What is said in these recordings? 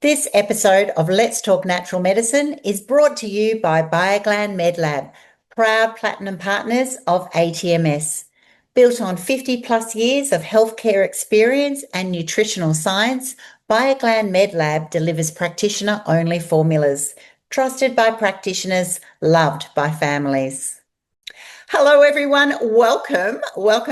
This episode of Let's Talk Natural Medicine is brought to you by BioGland MedLab, proud platinum partners of ATMS. Built on 50 plus years of healthcare experience and nutritional science, BioGland MedLab delivers practitioner-only formulas, trusted by practitioners, loved by families. Hello, everyone. Welcome.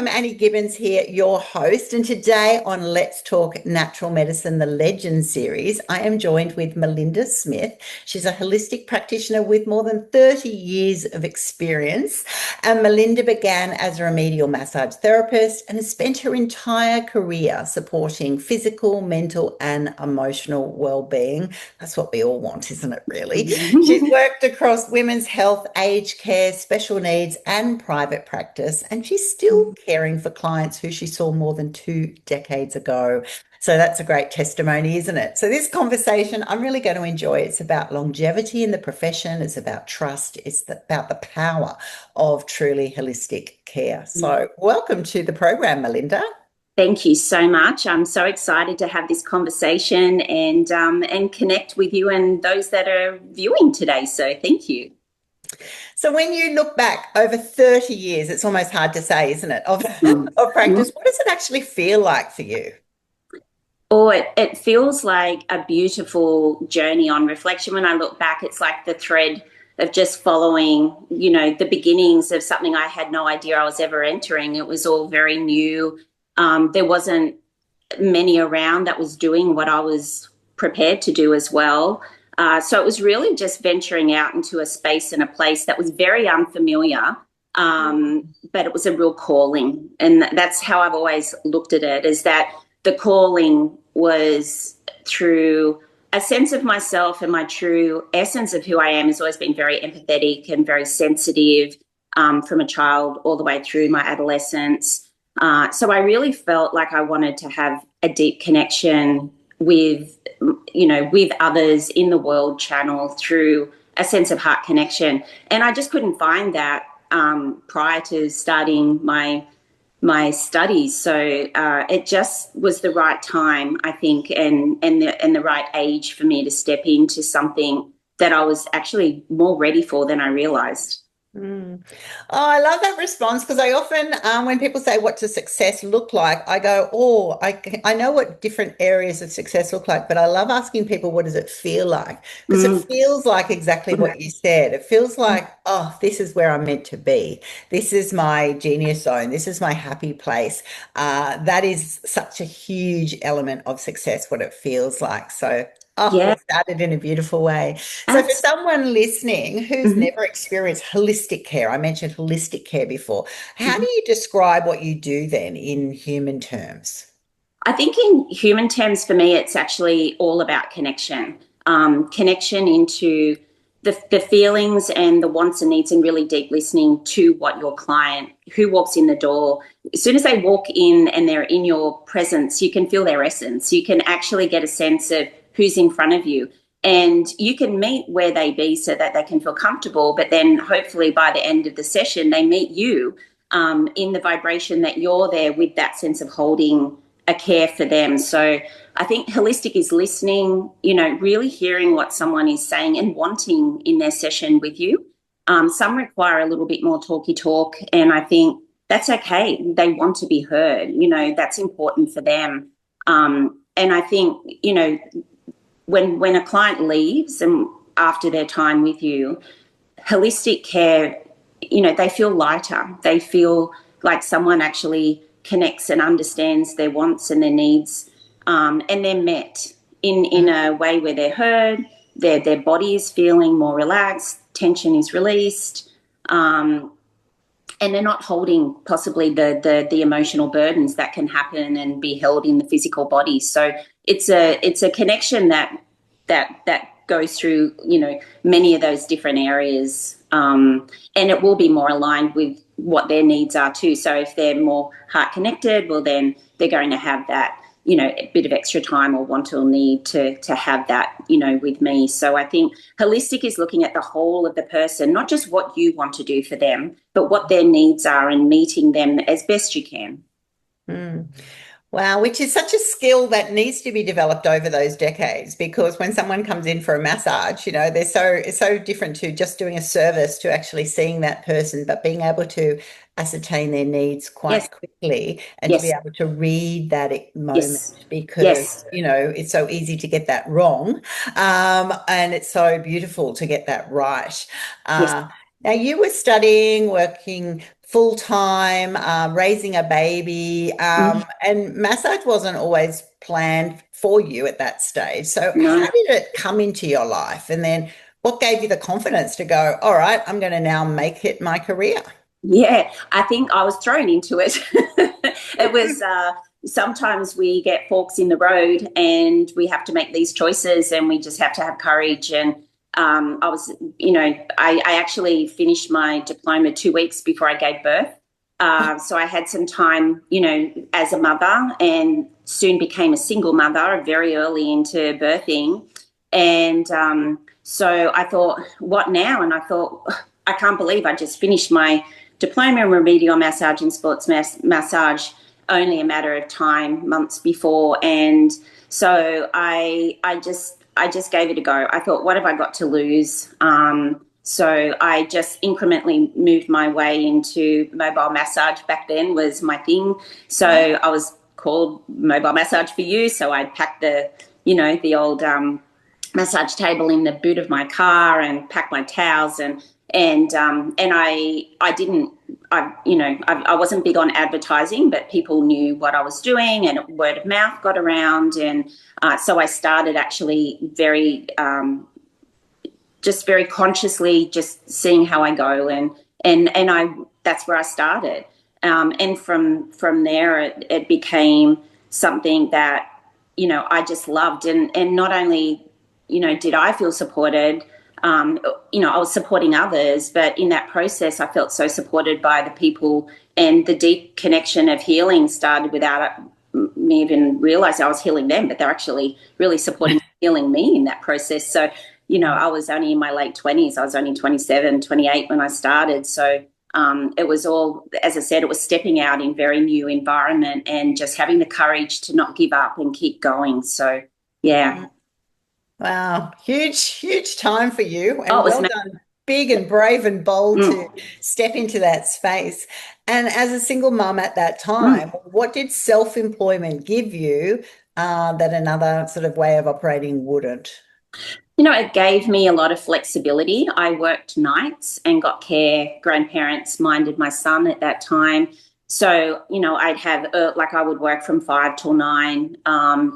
Annie Gibbins here, your host. And today on Let's Talk Natural Medicine, the Legend series, I am joined with Melinda Smith. She's a holistic practitioner with more than 30 years of experience. And Melinda began as a remedial massage therapist and has spent her entire career supporting physical, mental, and emotional well-being. That's what we all want, isn't it, really? She's worked across women's health, aged care, special needs, and private practice, and she's still caring for clients who she saw more than 2 decades ago. So that's a great testimony, isn't it? So this conversation I'm really going to enjoy. It's about longevity in the profession. It's about trust. It's about the power of truly holistic care. So welcome to the program, Melinda. Thank you so much. I'm so excited to have this conversation and connect with you and those that are viewing today. So thank you. So when you look back over 30 years, it's almost hard to say, isn't it, of practice, what does it actually feel like for you? Oh, it feels like a beautiful journey on reflection. When I look back, it's like the thread of just following, the beginnings of something I had no idea I was ever entering. It was all very new. There wasn't many around that was doing what I was prepared to do as well. So it was really just venturing out into a space and a place that was very unfamiliar, but it was a real calling. And that's how I've always looked at it, is that the calling was through a sense of myself, and my true essence of who I am has always been very empathetic and very sensitive from a child all the way through my adolescence. So I really felt like I wanted to have a deep connection with others in the world channel through a sense of heart connection. And I just couldn't find that prior to starting my studies. So it just was the right time, I think, and the right age for me to step into something that I was actually more ready for than I realized. Oh, I love that response, because I often, when people say, what does success look like? I go, I know what different areas of success look like, but I love asking people, what does it feel like? Because it feels like exactly what you said. It feels like, this is where I'm meant to be. This is my genius zone. This is my happy place. That is such a huge element of success, what it feels like. So Yeah. we started in a beautiful way. So for someone listening who's never experienced holistic care, I mentioned holistic care before, how do you describe what you do then in human terms? I think in human terms, for me, it's actually all about connection, connection into the feelings and the wants and needs, and really deep listening to what your client who walks in the door. As soon as they walk in and they're in your presence, you can feel their essence. You can actually get a sense of who's in front of you. And you can meet where they be so that they can feel comfortable. But then hopefully by the end of the session, they meet you in the vibration that you're there with that sense of holding a care for them. So I think holistic is listening, really hearing what someone is saying and wanting in their session with you. Some require a little bit more talky talk, and I think that's okay. They want to be heard, that's important for them. And I think, when a client leaves and after their time with you, holistic care, they feel lighter. They feel like someone actually connects and understands their wants and their needs, and they're met in a way where they're heard, their body is feeling more relaxed, tension is released, and they're not holding possibly the emotional burdens that can happen and be held in the physical body. So it's a connection that goes through many of those different areas, and it will be more aligned with what their needs are too. So if they're more heart connected, well, then they're going to have that a bit of extra time or want or need to have that with me. So I think holistic is looking at the whole of the person, not just what you want to do for them, but what their needs are, and meeting them as best you can. Wow, which is such a skill that needs to be developed over those decades, because when someone comes in for a massage, they're it's so different to just doing a service to actually seeing that person, but being able to ascertain their needs Yes, quite quickly and to be yes, able to read that moment, yes, because yes, it's so easy to get that wrong, and it's so beautiful to get that right. yes. Now, you were studying, working full time, raising a baby, Mhm. and massage wasn't always planned for you at that stage. So, how No. did it come into your life? And then what gave you the confidence to go, all right, I'm going to now make it my career? Yeah, I think I was thrown into it. It was sometimes we get forks in the road and we have to make these choices and we just have to have courage. And I was, I actually finished my diploma 2 weeks before I gave birth. So I had some time, as a mother, and soon became a single mother very early into birthing. And so I thought, what now? And I thought, I can't believe I just finished my diploma in remedial massage and sports massage only a matter of time, months before. And so I just gave it a go. I thought, what have I got to lose? So I just incrementally moved my way into mobile massage. Back then was my thing. So I was called Mobile Massage for You. So I packed the old massage table in the boot of my car and packed my towels, and I didn't, I wasn't big on advertising, but people knew what I was doing, and word of mouth got around, and so I started actually just very consciously, just seeing how I go, and I that's where I started, and from there it became something that I just loved, and not only did I feel supported. I was supporting others, but in that process, I felt so supported by the people, and the deep connection of healing started without me even realizing I was healing them, but they're actually really supporting healing me in that process. So, I was only in my late 20s. I was only 27, 28 when I started. So it was all, as I said, it was stepping out in very new environment and just having the courage to not give up and keep going. So, yeah. Wow, huge, huge time for you, Oh, and it was well done. Big and brave and bold to mm, step into that space. And as a single mum at that time, mm. what did self-employment give you that another sort of way of operating wouldn't? It gave me a lot of flexibility. I worked nights and got care. Grandparents minded my son at that time. So, I'd have, like, I would work from 5 till 9,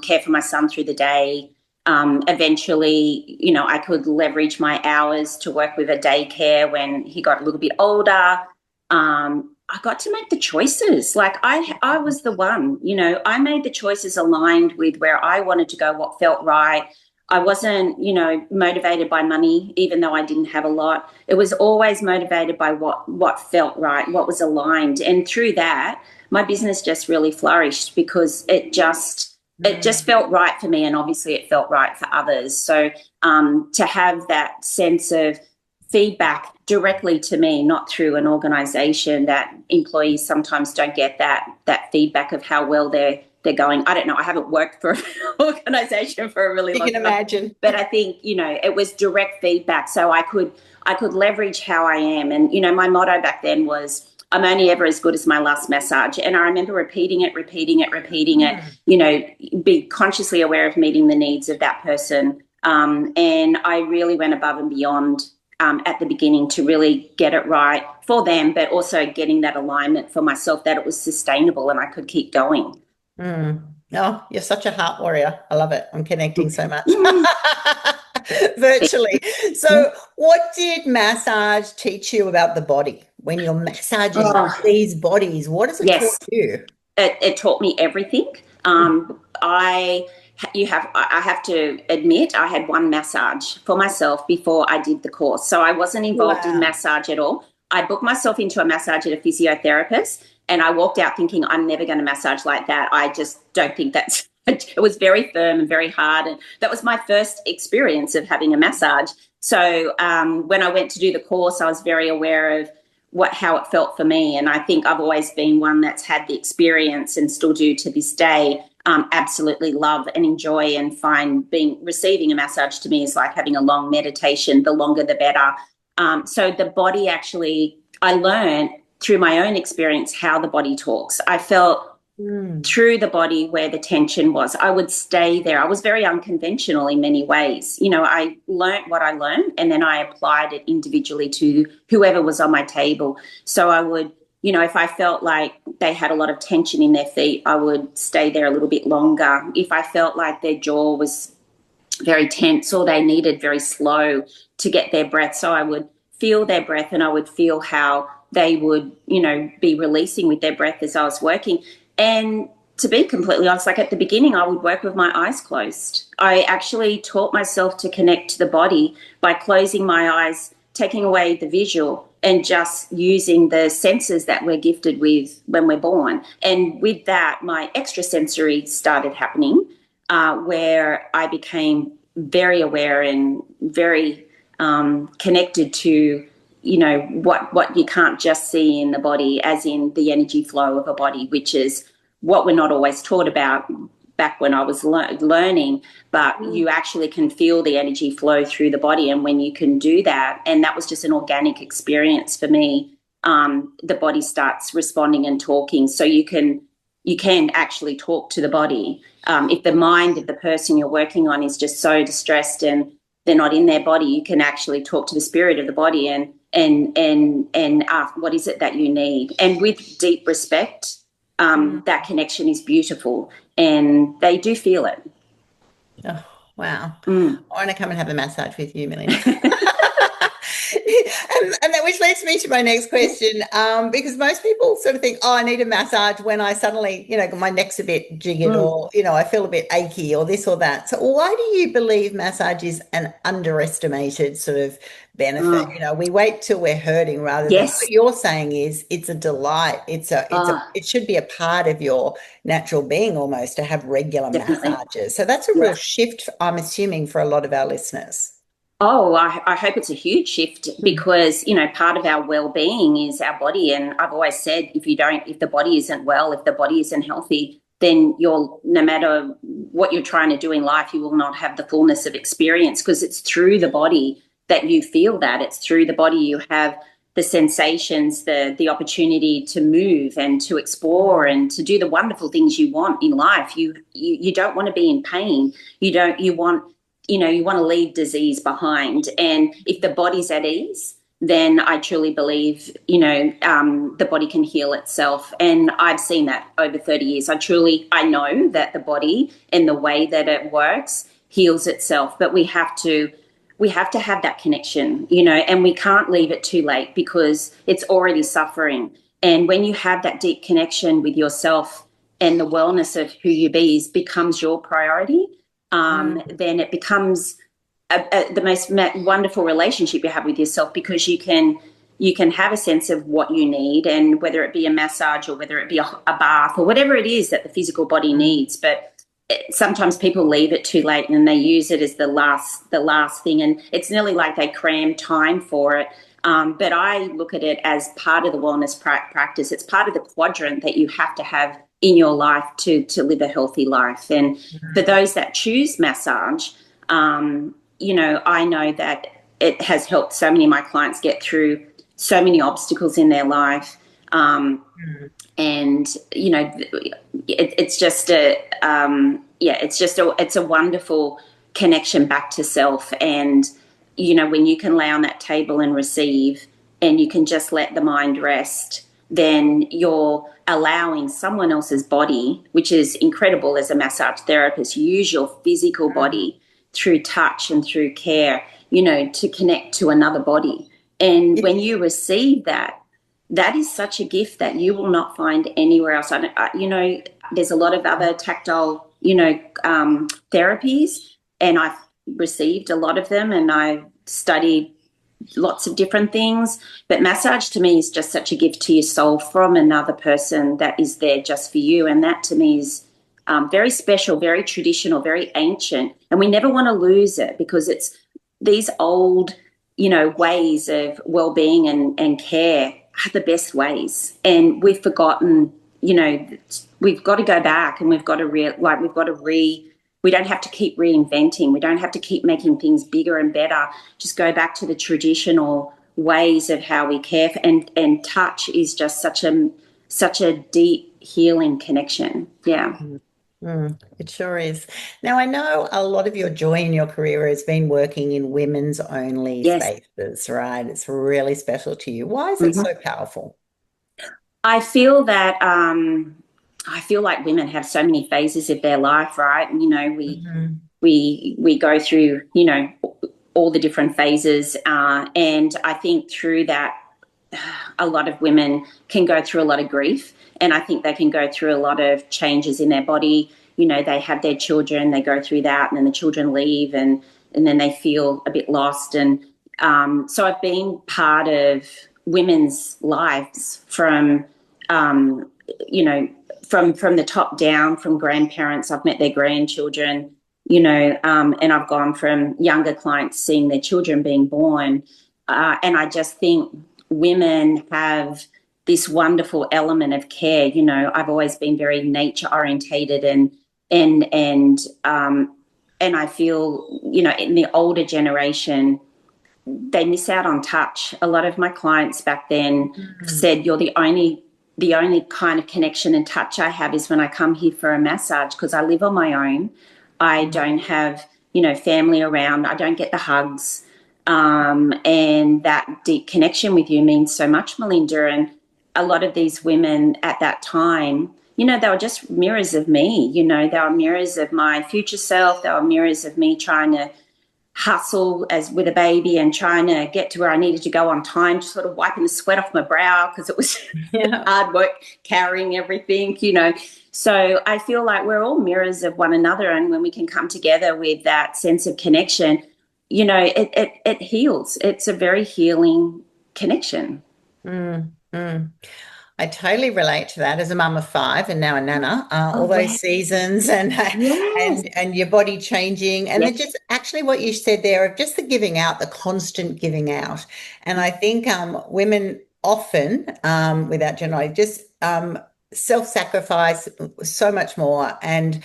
care for my son through the day. Eventually, I could leverage my hours to work with a daycare when he got a little bit older. I got to make the choices. Like, I was the one, I made the choices aligned with where I wanted to go, what felt right. I wasn't, motivated by money, even though I didn't have a lot. It was always motivated by what felt right, what was aligned. And through that, my business just really flourished because it just felt right for me, and obviously it felt right for others. So to have that sense of feedback directly to me, not through an organization, that employees sometimes don't get that feedback of how well they're going. I don't know. I haven't worked for an organization for a really You long can time, imagine. but I think it was direct feedback, so I could leverage how I am. And my motto back then was, I'm only ever as good as my last massage. And I remember repeating it, be consciously aware of meeting the needs of that person. And I really went above and beyond at the beginning to really get it right for them, but also getting that alignment for myself, that it was sustainable and I could keep going. Mm. Oh, you're such a heart warrior. I love it. I'm connecting so much virtually. So, what did massage teach you about the body when you're massaging Oh, these bodies? What has it taught yes. you? It taught me everything. I have to admit, I had one massage for myself before I did the course, so I wasn't involved in Wow. massage at all. I booked myself into a massage at a physiotherapist, and I walked out thinking, I'm never going to massage like that. I just don't think that's. It was very firm and very hard, and that was my first experience of having a massage. So when I went to do the course, I was very aware of how it felt for me. And I think I've always been one that's had the experience, and still do to this day, absolutely love and enjoy and find receiving a massage to me is like having a long meditation. The longer the better. So the body, actually, I learned through my own experience how the body talks. I felt through the body where the tension was. I would stay there. I was very unconventional in many ways. I learnt what I learned, and then I applied it individually to whoever was on my table. So I would, if I felt like they had a lot of tension in their feet, I would stay there a little bit longer. If I felt like their jaw was very tense, or they needed very slow to get their breath, so I would feel their breath, and I would feel how they would, be releasing with their breath as I was working. And to be completely honest, like at the beginning, I would work with my eyes closed. I actually taught myself to connect to the body by closing my eyes, taking away the visual, and just using the senses that we're gifted with when we're born. And with that, my extrasensory started happening, where I became very aware and very connected to, what you can't just see in the body, as in the energy flow of a body, which is what we're not always taught about back when I was learning, but you actually can feel the energy flow through the body. And when you can do that, and that was just an organic experience for me, the body starts responding and talking. So you can actually talk to the body. If the mind of the person you're working on is just so distressed and they're not in their body, you can actually talk to the spirit of the body and ask, what is it that you need? And with deep respect, that connection is beautiful, and they do feel it. Oh, wow. I want to come and have a massage with you, Melinda. And that, which leads me to my next question, because most people sort of think, oh, I need a massage when I suddenly, my neck's a bit jiggered, or, I feel a bit achy, or this or that. So why do you believe massage is an underestimated sort of benefit? We wait till we're hurting rather than what you're saying is it's a delight. It should be a part of your natural being almost to have regular massages. So that's a real shift, I'm assuming, for a lot of our listeners. Oh, I hope it's a huge shift, because, part of our well-being is our body. And I've always said, if the body isn't well, if the body isn't healthy, then no matter what you're trying to do in life, you will not have the fullness of experience, because it's through the body that you feel that. It's through the body you have the sensations, the opportunity to move and to explore and to do the wonderful things you want in life. You don't want to be in pain. You want to leave disease behind. And if the body's at ease, then I truly believe, the body can heal itself. And I've seen that over 30 years. I know that the body and the way that it works heals itself, but we have to have that connection, and we can't leave it too late, because it's already suffering. And when you have that deep connection with yourself, and the wellness of who you be becomes your priority, then it becomes the most wonderful relationship you have with yourself, because you can have a sense of what you need, and whether it be a massage or whether it be a bath or whatever it is that the physical body needs. But sometimes people leave it too late, and they use it as the last thing, and it's nearly like they cram time for it. But I look at it as part of the wellness practice. It's part of the quadrant that you have to have in your life to live a healthy life. And for those that choose massage, I know that it has helped so many of my clients get through so many obstacles in their life. And, it's a wonderful connection back to self. And, when you can lay on that table and receive, and you can just let the mind rest, then you're allowing someone else's body, which is incredible as a massage therapist, use your physical body through touch and through care, to connect to another body. And when you receive that, that is such a gift that you will not find anywhere else. There's a lot of other tactile, therapies, and I've received a lot of them, and I've studied lots of different things. But massage to me is just such a gift to your soul from another person that is there just for you. And that to me is very special, very traditional, very ancient. And we never want to lose it, because it's these old, ways of well-being and care are the best ways. And we've forgotten, we've got to go back and we've got to we don't have to keep reinventing. We don't have to keep making things bigger and better. Just go back to the traditional ways of how we care for, and touch is just such a deep healing connection. Yeah. It sure is. Now, I know a lot of your joy in your career has been working in women's only Yes. spaces, right? It's really special to you. Why is it Mm-hmm. so powerful? I feel that I feel like women have so many phases of their life, right? And, we go through, all the different phases, and I think through that, a lot of women can go through a lot of grief, and I think they can go through a lot of changes in their body. They have their children, they go through that, and then the children leave, and then they feel a bit lost. And so I've been part of women's lives from, from the top down, from grandparents. I've met their grandchildren, and I've gone from younger clients seeing their children being born. And I just think women have this wonderful element of care. I've always been very nature orientated, and I feel, in the older generation, they miss out on touch. A lot of my clients back then said, "You're the only kind of connection and touch I have is when I come here for a massage, because I live on my own. I don't have, family around. I don't get the hugs." And that deep connection with you means so much, Melinda. And a lot of these women at that time, they were just mirrors of me. They were mirrors of my future self. They were mirrors of me trying to hustle as with a baby and trying to get to where I needed to go on time, just sort of wiping the sweat off my brow because it was hard work carrying everything. So I feel like we're all mirrors of one another, and when we can come together with that sense of connection, it heals. It's a very healing connection. I totally relate to that as a mum of 5 and now a nana. All Oh, yeah. those seasons and Yes. and your body changing, and then Yes. just actually what you said there of just the giving out, the constant giving out. And I think women often, without generally, just self-sacrifice so much more and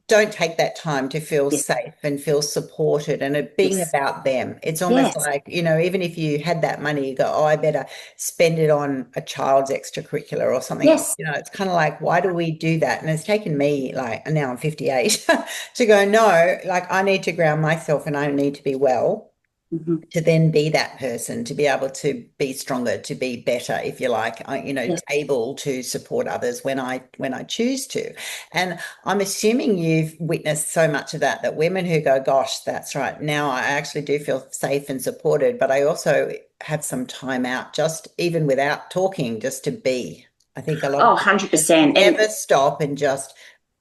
don't take that time to feel Yes. safe and feel supported and it being Yes. about them. It's almost Yes. like, even if you had that money, you go, oh, I better spend it on a child's extracurricular or something else. Yes. It's kind of like, why do we do that? And it's taken me, like, now I'm 58, to go, no, like, I need to ground myself and I need to be well. Mm-hmm. To then be that person, to be able to be stronger, to be better, if you like, Yes. able to support others when I choose to. And I'm assuming you've witnessed so much of that women who go, gosh, that's right, now I actually do feel safe and supported, but I also have some time out, just even without talking, just to be. I think a lot Oh, of people just 100%. And never stop and just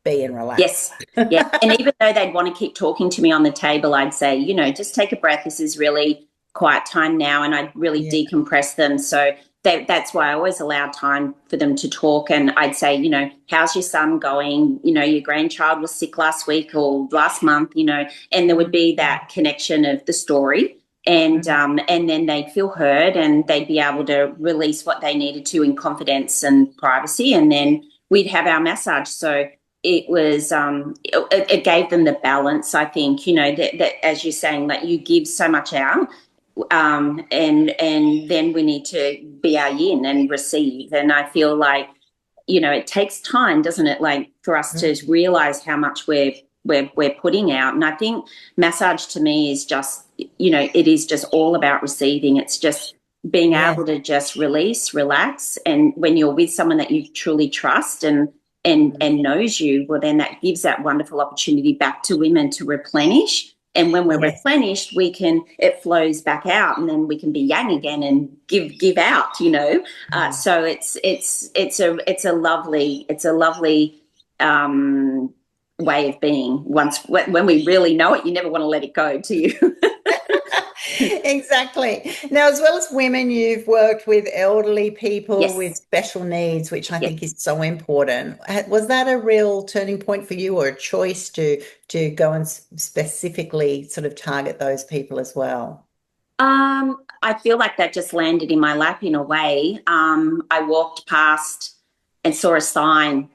be and relax. yes, yes. And even though they'd want to keep talking to me on the table, I'd say, just take a breath. This is really quiet time now. And I'd really Yeah. decompress them. So that's why I always allow time for them to talk. And I'd say, how's your son going? Your grandchild was sick last week or last month, and there would be that connection of the story. And then they'd feel heard and they'd be able to release what they needed to in confidence and privacy. And then we'd have our massage. So it was it gave them the balance, I think, that as you're saying, that you give so much out, and then we need to be our yin and receive. And I feel like, it takes time, doesn't it, like for us to realize how much we're putting out. And I think massage to me is just, it is just all about receiving. It's just being able to just release, relax, and when you're with someone that you truly trust and knows you, well, then that gives that wonderful opportunity back to women to replenish. And when we're replenished, it flows back out, and then we can be yang again and give out. So it's a lovely way of being. When we really know it, you never want to let it go, do you? Exactly. Now, as well as women, you've worked with elderly people Yes. with special needs, which I Yes. think is so important. Was that a real turning point for you, or a choice to go and specifically sort of target those people as well? I feel like that just landed in my lap in a way. I walked past and saw a sign,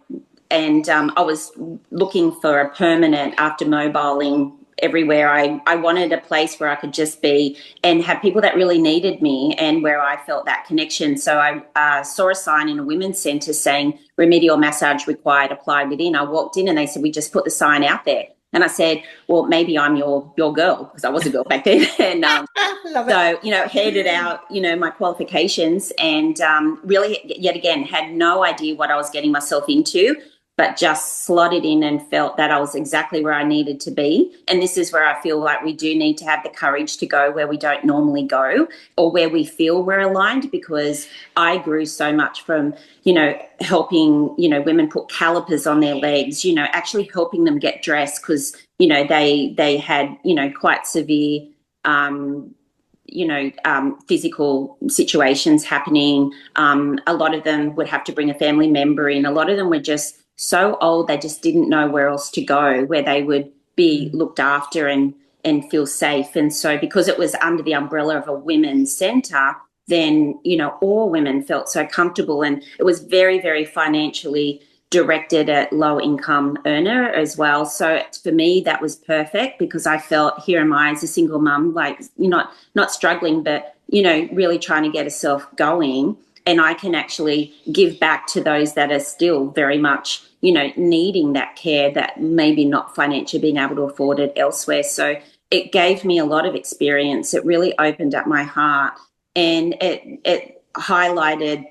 and I was looking for a permanent after mobiling everywhere. I wanted a place where I could just be and have people that really needed me and where I felt that connection. So I saw a sign in a women's centre saying remedial massage required, apply within. I walked in and they said, we just put the sign out there. And I said, well, maybe I'm your girl, because I was a girl back then. And Love it. so, handed out, my qualifications and really, yet again, had no idea what I was getting myself into, but just slotted in and felt that I was exactly where I needed to be. And this is where I feel like we do need to have the courage to go where we don't normally go or where we feel we're aligned, because I grew so much from, helping, women put calipers on their legs, actually helping them get dressed because, they had, quite severe physical situations happening. A lot of them would have to bring a family member in. A lot of them were just so old, they just didn't know where else to go, where they would be looked after and feel safe. And so because it was under the umbrella of a women's centre, then, all women felt so comfortable. And it was very, very financially directed at low income earner as well. So for me, that was perfect, because I felt, here am I as a single mum, like, not struggling, but, really trying to get herself going. And I can actually give back to those that are still very much, needing that care, that maybe not financially being able to afford it elsewhere. So it gave me a lot of experience. It really opened up my heart, and it highlighted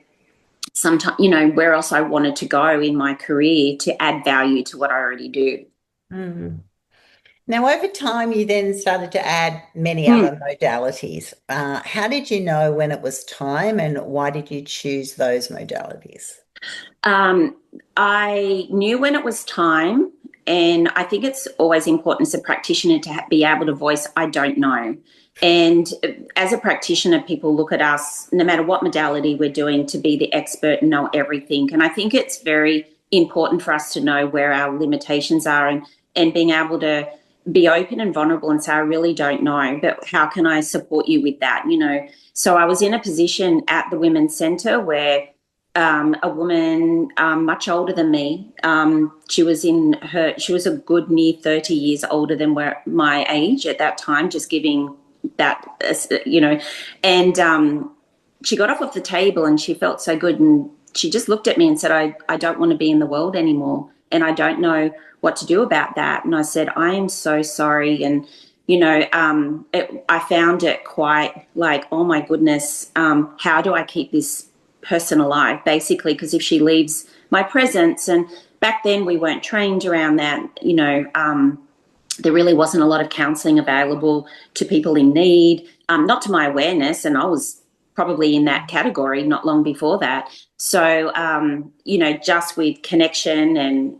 sometimes, where else I wanted to go in my career to add value to what I already do. Mm. Now, over time, you then started to add many Mm. other modalities. How did you know when it was time, and why did you choose those modalities? Um, I knew when it was time, and I think it's always important as a practitioner to be able to voice, I don't know. And as a practitioner, people look at us, no matter what modality we're doing, to be the expert and know everything. And I think it's very important for us to know where our limitations are, and being able to be open and vulnerable and say, I really don't know, but how can I support you with that? So I was in a position at the Women's Centre where a woman much older than me. She was a good near 30 years older than my age at that time, just giving that, and she got off the table and she felt so good. And she just looked at me and said, I don't want to be in the world anymore. And I don't know what to do about that. And I said, I am so sorry. And, I found it quite like, oh my goodness, how do I keep this person alive, basically, because if she leaves my presence, and back then we weren't trained around that, there really wasn't a lot of counselling available to people in need, not to my awareness, and I was probably in that category not long before that. So, just with connection, and,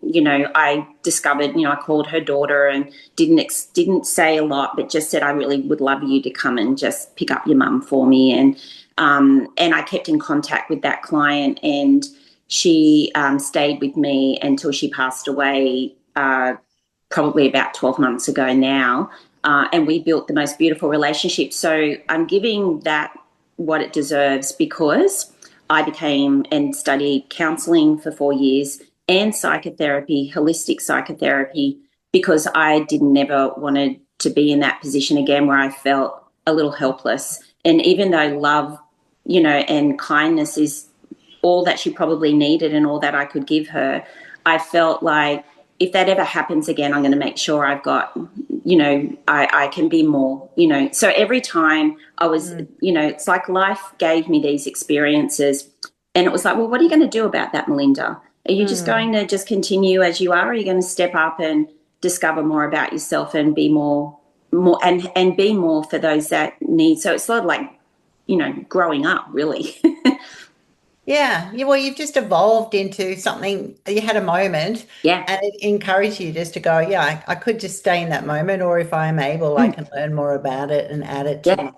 I discovered, I called her daughter and didn't say a lot, but just said, I really would love you to come and just pick up your mum for me. And I kept in contact with that client, and she stayed with me until she passed away, probably about 12 months ago now. And we built the most beautiful relationship. So I'm giving that what it deserves, because I became and studied counselling for 4 years and psychotherapy, holistic psychotherapy, because I never wanted to be in that position again where I felt a little helpless. And even though love, and kindness is all that she probably needed and all that I could give her, I felt like if that ever happens again, I'm going to make sure I've got, I can be more, So every time I was, it's like life gave me these experiences, and it was like, well, what are you going to do about that, Melinda? Are you just going to just continue as you are? Or are you going to step up and discover more about yourself and be more and be more for those that need? So it's sort of like, growing up, really. Yeah, well, you've just evolved into something. You had a moment, Yeah. and it encouraged you just to go, yeah, I could just stay in that moment, or if I am able, I Mm. can learn more about it and add it to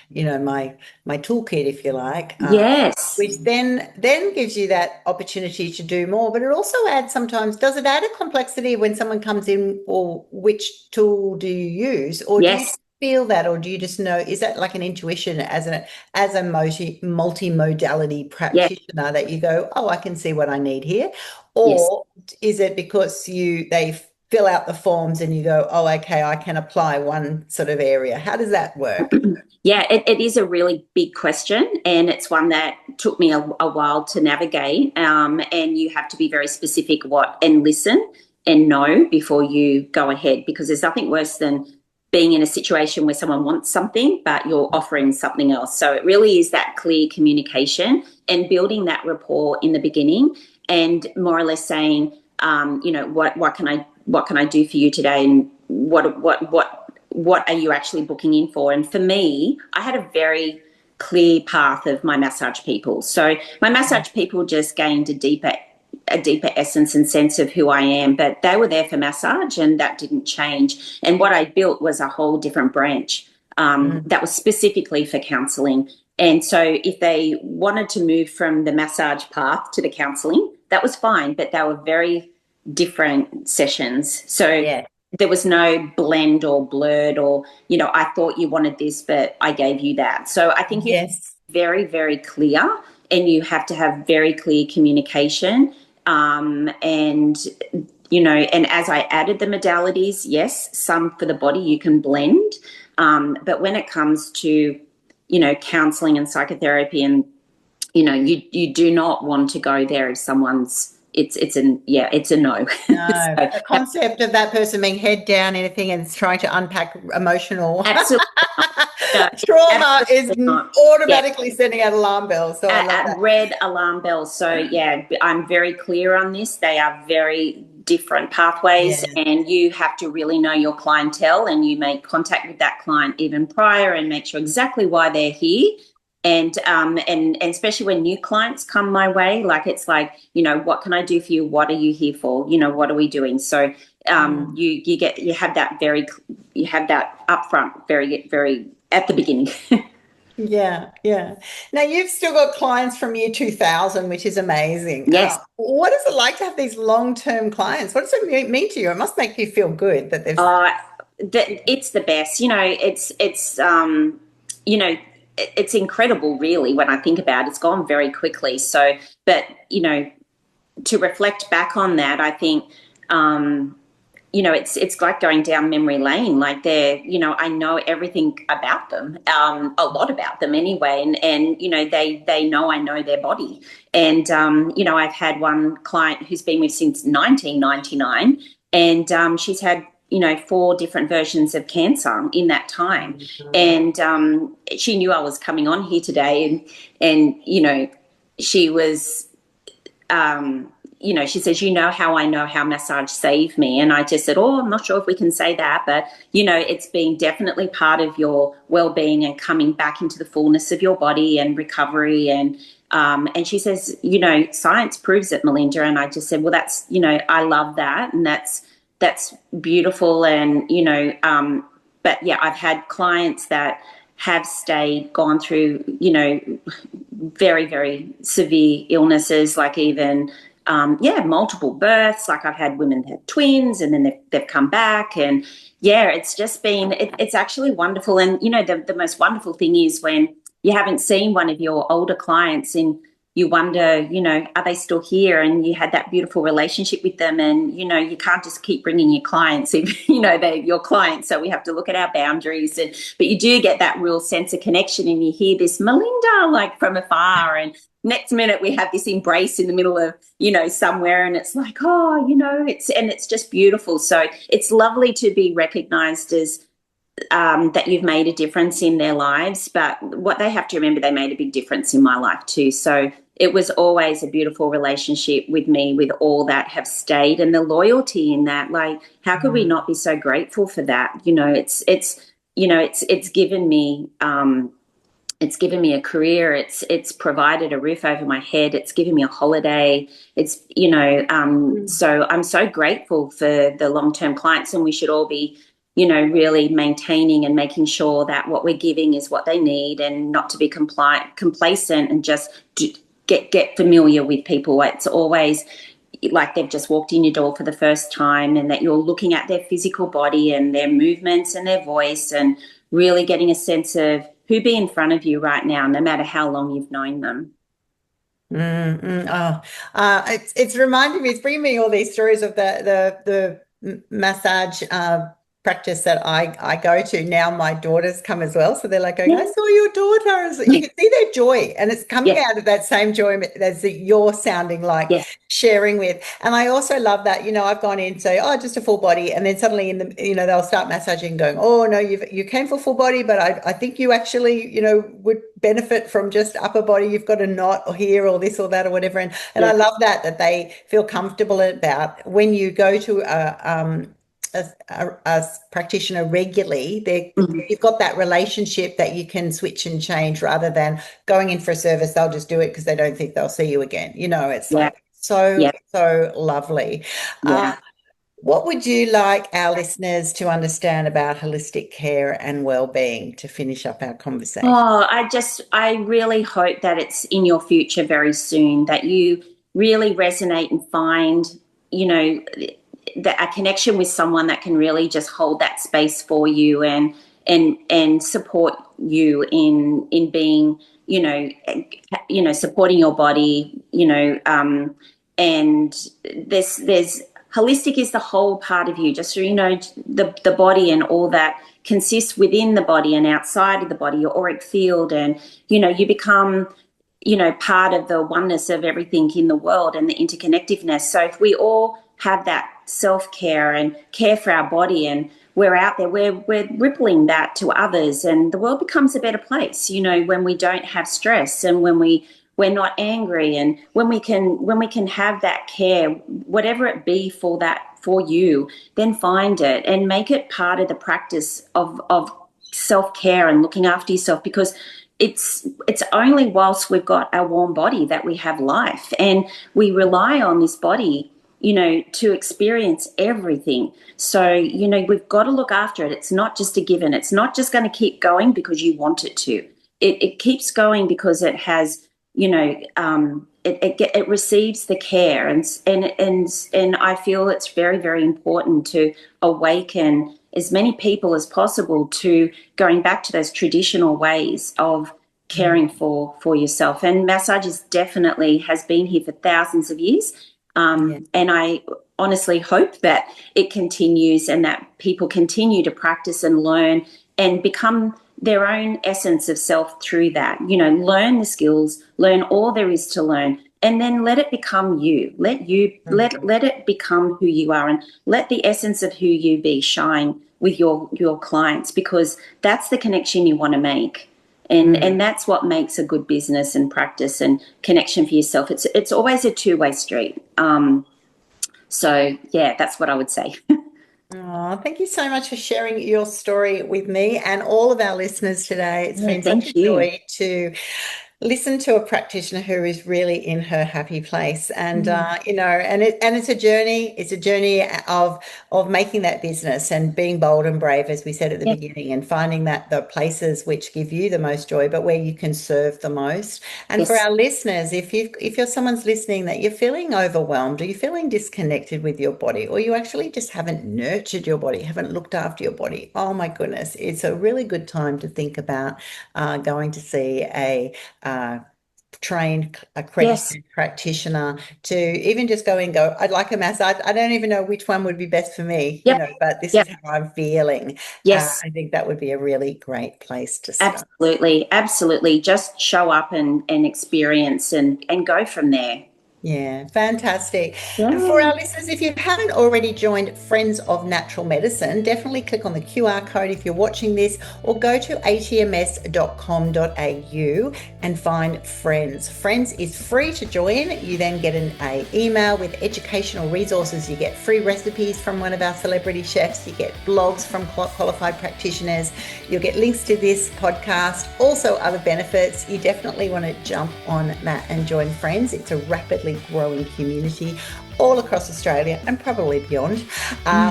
Yeah. my toolkit, if you like, Yes. which then gives you that opportunity to do more. But it also adds sometimes, does it add a complexity when someone comes in, or which tool do you use, or do you Yes. feel that, or do you just know, is that like an intuition as a multi-modality Yeah. practitioner that you go, oh, I can see what I need here? Yes. Or is it because they fill out the forms and you go, oh, okay, I can apply one sort of area? How does that work? Yeah, it is a really big question, and it's one that took me a while to navigate. And you have to be very specific and listen and know before you go ahead, because there's nothing worse than being in a situation where someone wants something but you're offering something else. So it really is that clear communication and building that rapport in the beginning, and more or less saying, what can I do for you today, and what are you actually booking in for? And for me, I had a very clear path of my massage people. So my massage people just gained a deeper essence and sense of who I am, but they were there for massage, and that didn't change. And what I built was a whole different branch that was specifically for counselling. And so if they wanted to move from the massage path to the counselling, that was fine, but they were very different sessions. So Yeah. there was no blend or blurred or, I thought you wanted this, but I gave you that. So I think you have to Yes. be very, very clear, and you have to have very clear communication. And as I added the modalities, yes, some for the body you can blend. But when it comes to, counseling and psychotherapy, and, you do not want to go there if someone's, it's a no. No, So, the concept of that person being head down anything and trying to unpack emotional absolutely. trauma is Absolutely not. Yeah, automatically sending out alarm bells. So I love at that. red alarm bells. So yeah, I'm very clear on this. They are very different pathways, Yeah. and you have to really know your clientele, and you make contact with that client even prior and make sure exactly why they're here. And especially when new clients come my way, like it's like, what can I do for you? What are you here for? What are we doing? So you have that upfront, very, very at the beginning. Yeah, yeah. Now you've still got clients from year 2000, which is amazing. Yes. What is it like to have these long-term clients? What does it mean to you? It must make you feel good that there's. It's the best. It's incredible, really, when I think about it. It's gone very quickly. So, but to reflect back on that, I think it's like going down memory lane. Like I know everything about them, a lot about them anyway, and they know I know their body. And I've had one client who's been with since 1999, and she's had 4 different versions of cancer in that time. And she knew I was coming on here today, and she was she says, how I know how massage saved me. And I just said, oh, I'm not sure if we can say that, but, it's been definitely part of your well-being and coming back into the fullness of your body and recovery. And she says, science proves it, Melinda. And I just said, well, that's, I love that. And that's beautiful. And, but yeah, I've had clients that have gone through, very, very severe illnesses, like even, multiple births. Like I've had women that had twins, and then they've come back, and yeah, it's just been, it's actually wonderful. And, the most wonderful thing is when you haven't seen one of your older clients and you wonder, are they still here? And you had that beautiful relationship with them, and, you can't just keep bringing your clients if, they're your clients. So we have to look at our boundaries, but you do get that real sense of connection, and you hear this Melinda, like from afar, and next minute we have this embrace in the middle of, somewhere, and it's like, oh, it's just beautiful. So it's lovely to be recognized as, that you've made a difference in their lives. But what they have to remember, they made a big difference in my life too. So it was always a beautiful relationship with me, with all that have stayed, and the loyalty in that. Like, how could we not be so grateful for that? It's given me, it's given me a career. It's provided a roof over my head. It's given me a holiday. It's, so I'm so grateful for the long-term clients, and we should all be, really maintaining and making sure that what we're giving is what they need, and not to be complacent and just get familiar with people. It's always like they've just walked in your door for the first time, and that you're looking at their physical body and their movements and their voice, and really getting a sense of who be in front of you right now, no matter how long you've known them. It's reminding me, it's bringing me all these stories of the massage practice that I go to. Now my daughters come as well, so they're like going, I saw your daughter. And so you can see their joy, and it's coming out of that same joy as you're sounding like sharing with. And I also love that, I've gone in, say, oh, just a full body, and then suddenly they'll start massaging, going, oh no, you came for full body, but I think you actually would benefit from just upper body. You've got a knot or here or this or that or whatever. And I love that they feel comfortable about when you go to a practitioner regularly, you've got that relationship that you can switch and change, rather than going in for a service, they'll just do it because they don't think they'll see you again. It's like so lovely. What would you like our listeners to understand about holistic care and well-being to finish up our conversation? Oh, I really hope that it's in your future very soon, that you really resonate and find, a connection with someone that can really just hold that space for you and support you in being, supporting your body, and there's holistic is the whole part of you, just so the body and all that consists within the body and outside of the body, your auric field, and you become part of the oneness of everything in the world and the interconnectedness. So if we all have that self-care and care for our body, and we're out there, we're rippling that to others, and the world becomes a better place, when we don't have stress, and when we're not angry, and when we can have that care, whatever it be for you, then find it and make it part of the practice of self-care and looking after yourself, because it's only whilst we've got our warm body that we have life, and we rely on this body to experience everything. So, we've got to look after it. It's not just a given. It's not just going to keep going because you want it to. It keeps going because it has, it receives the care, and I feel it's very, very important to awaken as many people as possible to going back to those traditional ways of caring for yourself. And massage definitely has been here for thousands of years. And I honestly hope that it continues, and that people continue to practice and learn and become their own essence of self through that. Learn the skills, learn all there is to learn, and then let it become you. Let it become who you are, and let the essence of who you be shine with your clients, because that's the connection you want to make. And that's what makes a good business and practice and connection for yourself. It's always a two-way street. So that's what I would say. Oh, thank you so much for sharing your story with me and all of our listeners today. It's been such a joy to listen to a practitioner who is really in her happy place, and it's a journey. It's a journey of making that business and being bold and brave, as we said at the beginning, and finding that the places which give you the most joy, but where you can serve the most. And for our listeners, if you're someone's listening that you're feeling overwhelmed, or you're feeling disconnected with your body, or you actually just haven't nurtured your body, haven't looked after your body, oh my goodness, it's a really good time to think about going to see a trained accredited practitioner, to even just go and go, I'd like a massage. I don't even know which one would be best for me, but this is how I'm feeling. I think that would be a really great place to start. Absolutely. Just show up and experience and go from there. Yeah, fantastic. And for our listeners, if you haven't already joined Friends of Natural Medicine, definitely click on the QR code if you're watching this, or go to atms.com.au and find Friends. Friends is free to join. You then get an email with educational resources. You get free recipes from one of our celebrity chefs. You get blogs from qualified practitioners. You'll get links to this podcast, also other benefits. You definitely want to jump on that and join Friends. It's a rapidly growing community all across Australia and probably beyond.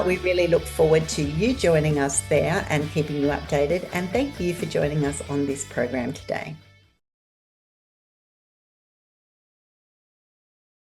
We really look forward to you joining us there and keeping you updated. And thank you for joining us on this program today.